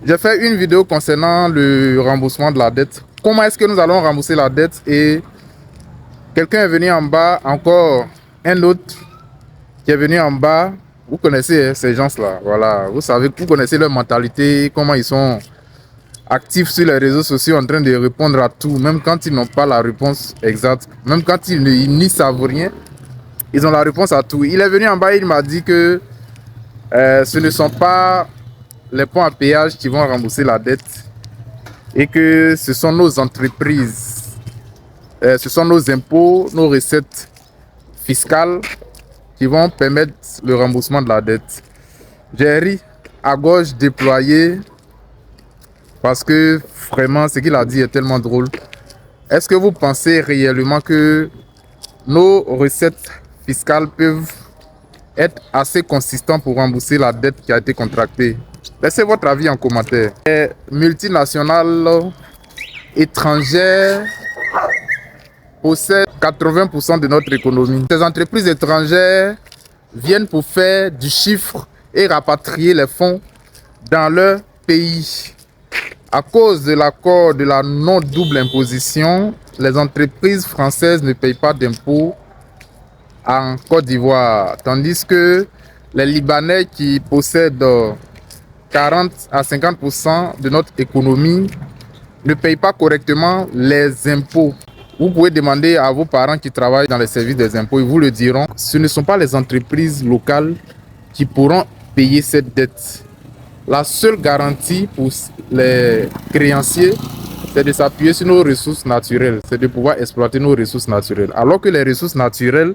J'ai fait une vidéo concernant le remboursement de la dette. Comment est-ce que nous allons rembourser la dette? Et quelqu'un est venu en bas, encore un autre qui est venu en bas. Vous connaissez hein, ces gens-là, voilà. Vous savez, vous connaissez leur mentalité, comment ils sont actifs sur les réseaux sociaux en train de répondre à tout, même quand ils n'ont pas la réponse exacte, même quand ils n'y savent rien, ils ont la réponse à tout. Il est venu en bas, il m'a dit que ce ne sont pas les ponts à péage qui vont rembourser la dette et que ce sont nos entreprises, ce sont nos impôts, nos recettes fiscales qui vont permettre le remboursement de la dette. J'ai ri à gauche déployé parce que vraiment ce qu'il a dit est tellement drôle. Est-ce que vous pensez réellement que nos recettes fiscales peuvent être assez consistantes pour rembourser la dette qui a été contractée? Laissez votre avis en commentaire. Les multinationales étrangères possèdent 80% de notre économie. Ces entreprises étrangères viennent pour faire du chiffre et rapatrier les fonds dans leur pays. À cause de l'accord de la non-double imposition, les entreprises françaises ne payent pas d'impôts en Côte d'Ivoire, tandis que les Libanais qui possèdent 40 à 50% de notre économie ne payent pas correctement les impôts. Vous pouvez demander à vos parents qui travaillent dans les services des impôts, ils vous le diront. Ce ne sont pas les entreprises locales qui pourront payer cette dette. La seule garantie pour les créanciers, c'est de s'appuyer sur nos ressources naturelles, c'est de pouvoir exploiter nos ressources naturelles. Alors que les ressources naturelles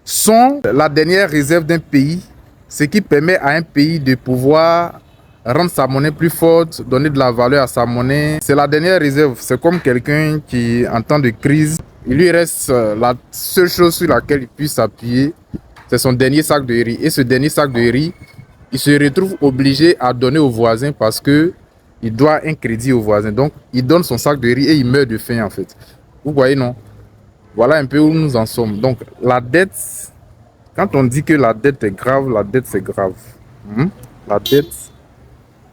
sont la dernière réserve d'un pays, ce qui permet à un pays de pouvoir rendre sa monnaie plus forte, donner de la valeur à sa monnaie. C'est la dernière réserve. C'est comme quelqu'un qui, en temps de crise, il lui reste la seule chose sur laquelle il puisse s'appuyer, c'est son dernier sac de riz. Et ce dernier sac de riz, il se retrouve obligé à donner au voisin parce que il doit un crédit au voisin. Donc, il donne son sac de riz et il meurt de faim en fait. Vous voyez, non? Voilà un peu où nous en sommes. Donc, la dette, quand on dit que la dette est grave, la dette c'est grave. La dette,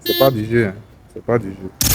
c'est pas du jeu. Hein. C'est pas du jeu.